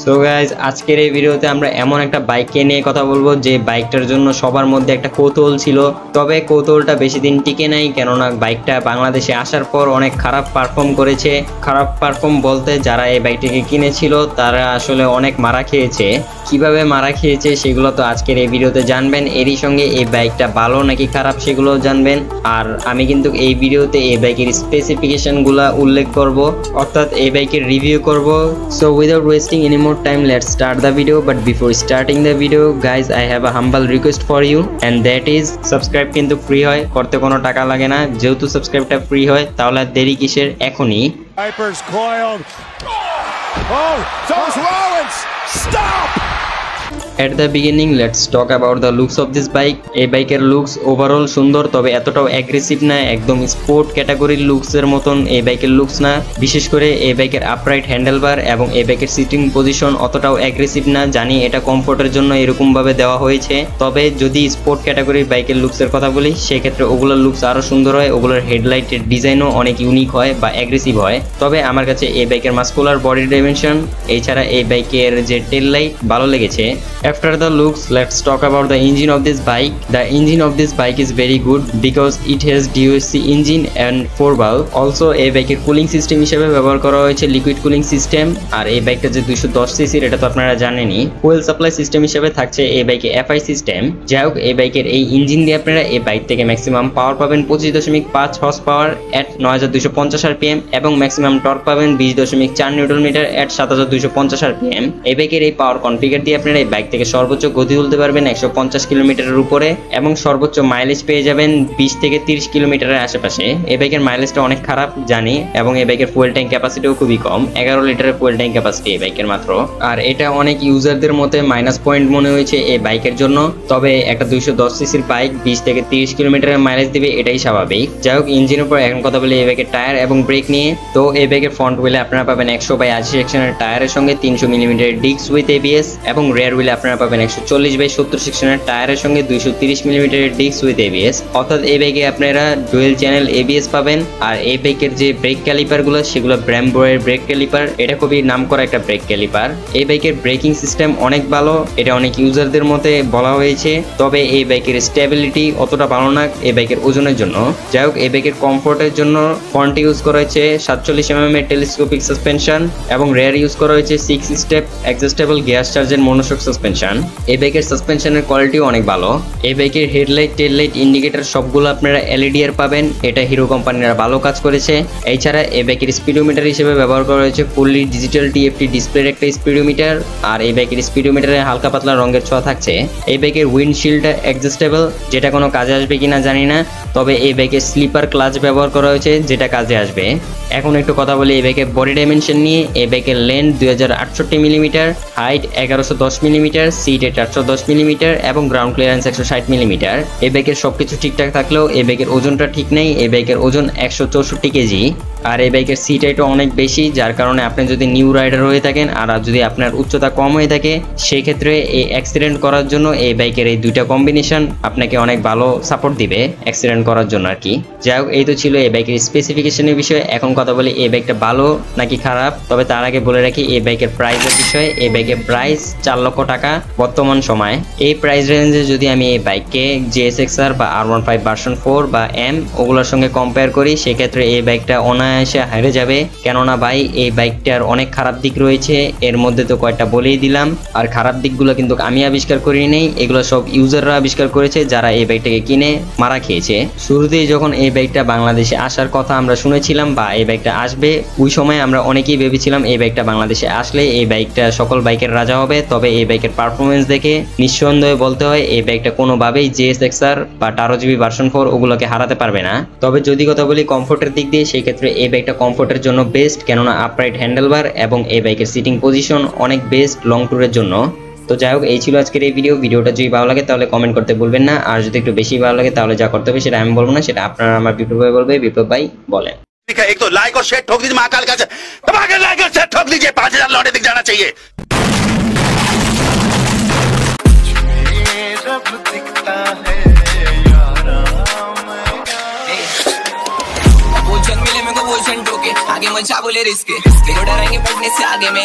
So guys আজকের এই ভিডিওতে আমরা এমন একটা বাইককে নিয়ে কথা বলবো যে বাইকটার জন্য সবার মধ্যে একটা কৌতূহল ছিল, তবে কৌতূহলটা বেশি দিন টিকে নাই, কেননা বাইকটা বাংলাদেশে আসার পর অনেক খারাপ পারফর্ম করেছে। খারাপ পারফর্ম বলতে যারা এই বাইকটাকে কিনেছিল তারা আসলে অনেক মারা খেয়েছে। কিভাবে মারা খেয়েছে সেগুলো তো আজকের এই ভিডিওতে জানবেন, এরই সঙ্গে এই বাইকটা ভালো নাকি খারাপ সেগুলো জানবেন। আর আমি কিন্তু এই ভিডিওতে এই বাইকের স্পেসিফিকেশনগুলো উল্লেখ করব, অর্থাৎ এই বাইকের রিভিউ করব। So without wasting any more time, let's start the video. But before starting the video guys, I have a humble request for you, and that is subscribe কিন্তু ফ্রি হয়, করতে কোনো টাকা লাগে না। যেহেতু সাবস্ক্রাইবটা ফ্রি হয় তাহলে দেরি কিসের, এখনই। Vipers coiled. Oh, those Rollins. Stop. At the beginning let's talk about the looks of this bike. এই বাইকের লুকস ওভারঅল সুন্দর, তবে এতটাও অ্যাগ্রেসিভ না, একদম স্পোর্ট ক্যাটাগরির লুকসের মতন এই বাইকের লুকস না। বিশেষ করে এই বাইকের আপরাইট হ্যান্ডেলবার এবং এই বাইকের সিটিং পজিশন অতটাও অ্যাগ্রেসিভ না। জানি এটা কমফোর্টের জন্য এরকম ভাবে দেওয়া হয়েছে, তবে যদি স্পোর্ট ক্যাটাগরির বাইকের লুকসের কথা বলি সেক্ষেত্রে ওগুলোর লুকস আরো সুন্দর হয়, ওগুলোর হেডলাইটের ডিজাইনও অনেক ইউনিক হয় বা অ্যাগ্রেসিভ হয়। তবে আমার কাছে এই বাইকের মাস্কুলার বডি ডাইমেনশন এছাড়া এই বাইকের যে টেল লাইট ভালো লেগেছে। After the looks, let's talk about the engine of this bike. The engine of this bike is very good because it has DOHC engine and 4 valve. Also এই বাইকের cooling system হিসেবে ব্যবহার করা হয়েছে লিকুইড কুলিং সিস্টেম। আর এই বাইকটা যে 210 সিসির এটা তো আপনারা জানেনই। ফুয়েল সাপ্লাই সিস্টেম হিসেবে থাকছে এই বাইকে FI সিস্টেম। যাই হোক, এই বাইকের এই ইঞ্জিন দিয়ে আপনারা এই বাইক থেকে ম্যাক্সিমাম পাওয়ার পাবেন 25.5 হর্স পাওয়ার এট 9250 rpm এবং ম্যাক্সিমাম টর্ক পাবেন 20.4 নিউটন মিটার এট 7250 rpm। এই বাইকের এই পাওয়ার কনফিগার দিয়ে আপনারা এই বাইক থেকে সর্বোচ্চ গতি তুলতে পারবেন 150 কিলোমিটারের উপরে এবং সর্বোচ্চ মাইলেজ পেয়ে যাবেন 20 থেকে 30 কিলোমিটারের আশেপাশে। এই বাইকের মাইলেজটা অনেক খারাপ জানি, এবং এই বাইকের ফুয়েল ট্যাঙ্ক ক্যাপাসিটিও খুবই কম, 11 লিটারের ফুয়েল ট্যাঙ্ক ক্যাপাসিটি এই বাইকের মাত্র। আর এটা অনেক ইউজারদের মধ্যে মাইনাস পয়েন্ট মনে হয়েছে এই বাইকের জন্য, তবে একটা 210 সিসির বাইক 20 থেকে 30 কিলোমিটারের মাইলেজ দিবে এটাই স্বাভাবিক। যাই হোক, ইঞ্জিনের উপর এখন কথা বলি এই বাইকের টায়ার এবং ব্রেক নিয়ে। তো এই বাইকের ফ্রন্ট হুইলে আপনারা পাবেন 100/80 সেকশনের টায়ারের সঙ্গে 300 মিলিমিটারের ডিস্ক উইথ ABS, এবং রিয়ার হুইলে আপনারা পাবেন 140/70 সেকশনের টায়ারের সঙ্গে 230 মিলিমিটারের ডিস্ক উইথ ABS। অর্থাৎ এই বাইকে আপনারা ডুয়েল চ্যানেল ABS পাবেন। আর এই বাইকের যে ব্রেক ক্যালিপার গুলো সেগুলো ব্র্যাম্বোর ব্রেক ক্যালিপার, এটা খুবই নামকরা একটা ব্রেক ক্যালিপার। এই বাইকের ব্রেকিং সিস্টেম অনেক ভালো, এটা অনেক ইউজারদের মধ্যে বলা হয়েছে, তবে এই বাইকের স্টেবিলিটি অতটা ভালো না এই বাইকের ওজনের জন্য। যাই হোক, এই বাইকের কমফোর্টের জন্য ফ্রন্টে ইউজ করা হয়েছে 47 mm এর টেলিস্কোপিক সাসপেনশন এবং রেয়ার ইউজ করা হয়েছে 6 স্টেপ অ্যাডজাস্টেবল গ্যাস চার্জের মনোশক সাসপেনশন। এই বাইকের সাসপেনশনের কোয়ালিটি অনেক ভালো। এই বাইকের হেডলাইট টেল লাইট ইন্ডিকেটর সবগুলো আপনারা LED এর পাবেন, এটা হিরো কোম্পানিরা ভালো কাজ করেছে। এছাড়া এই বাইকের স্পিডোমিটার হিসেবে ব্যবহার করা হয়েছে ফুললি ডিজিটাল TFT ডিসপ্লের একটা স্পিডোমিটার। আর এই বাইকের স্পিডোমিটারে হালকা পাতলা রঙের ছোঁয়া থাকছে। এই বাইকের উইন্ডশিল্ডটা অ্যাডজাস্টেবল, যেটা কোনো কাজে আসবে কিনা জানি না, তবে এই বাইকের স্লিপার ক্লাচ ব্যবহার করা হয়েছে যেটা কাজে আসবে। এখন একটু কথা বলি এই বাইকের বডি ডাইমেনশন নিয়ে। এই বাইকের length 2068 millimetre, height 1110 millimetre, seat 410 millimetre এবং গ্রাউন্ড ক্লিয়ারেন্স 160 মিলিমিটার। এই বাইকের সবকিছু ঠিকঠাক থাকলেও এই বাইকের ওজনটা ঠিক নেই। এই বাইকের ওজন 164 কেজি। আর এই বাইকের সিট হাইটও অনেক বেশি, যার কারণে আপনি যদি নিউ রাইডার হয়ে থাকেন আর যদি আপনার উচ্চতা কম হয়ে থাকে সেই ক্ষেত্রে এই অ্যাক্সিডেন্ট করার জন্য এই বাইকের এই দুইটা কম্বিনেশন আপনাকে অনেক ভালো সাপোর্ট দিবে অ্যাক্সিডেন্ট করার জন্য আর কি। যাই হোক, এই তো ছিল এই বাইকের স্পেসিফিকেশনের বিষয়ে। এখন কথা বলি এই বাইকটা ভালো নাকি খারাপ। তবে তার আগে বলে রাখি এই বাইকের প্রাইসের বিষয়ে। এই বাইকের প্রাইস 4 লক্ষ টাকা বর্তমান সময়। এই প্রাইস রেঞ্জে যদি আমি এই বাইককে GSXR বা R15 ভার্সন 4 বা M ওগুলোর সঙ্গে কম্পেয়ার করি সেক্ষেত্রে এই বাইকটা অনায়াসে হারে যাবে, কেননা ভাই এই বাইকটার অনেক খারাপ দিক রয়েছে, এর মধ্যে তো কয়েকটা বলেই দিলাম। আর খারাপ দিকগুলো কিন্তু আমি আবিষ্কার করিনি নেই, এগুলো সব ইউজাররা আবিষ্কার করেছে যারা এই বাইকটাকে কিনে মারা খেয়েছে। শুরুতেই যখন এই বাইকটা বাংলাদেশে আসার কথা আমরা শুনেছিলাম বা এই বাইকটা আসবে, ওই সময় আমরা অনেকেই ভেবেছিলাম এই বাইকটা বাংলাদেশে আসলে এই বাইকটা সকল বাইকের রাজা হবে। তবে এই বাইকের পারফরমেন্স দেখে নিঃসন্দেহে বলতে হয় এই বাইকটা কোনোভাবেই GSXR বা 18GB ভার্সন 4 ওগুলোকে হারাতে পারবে না। তবে যদি কথা বলি কমফোর্টের দিক দিয়ে সেই ক্ষেত্রে এই বাইকটা কমফোর্টের জন্য বেস্ট, কেননা আপরাইট হ্যান্ডেলবার এবং এই বাইকের সিটিং পজিশন অনেক বেস্ট লং ট্যুরের জন্য। তো যাই হোক, এই ছিল আজকের এই ভিডিওটা যদি ভালো লাগে তাহলে কমেন্ট করতে ভুলবেন না। আর যদি একটু বেশি ভালো লাগে তাহলে যা করতে হবে সেটা আমি বলবো না, সেটা আপনারা আমার বিপ্লব ভাই বলবে। বিপ্লব ভাই বলেন। एक तो लाइक और शेयर ठोक दीजिए, महाकाल का दबा के लाइक और शेयर ठोक दीजिए, 5000 लौटे दिख जाना चाहिए। आगे मचा बोले रिस्क डरेंगे पढ़ने से आगे में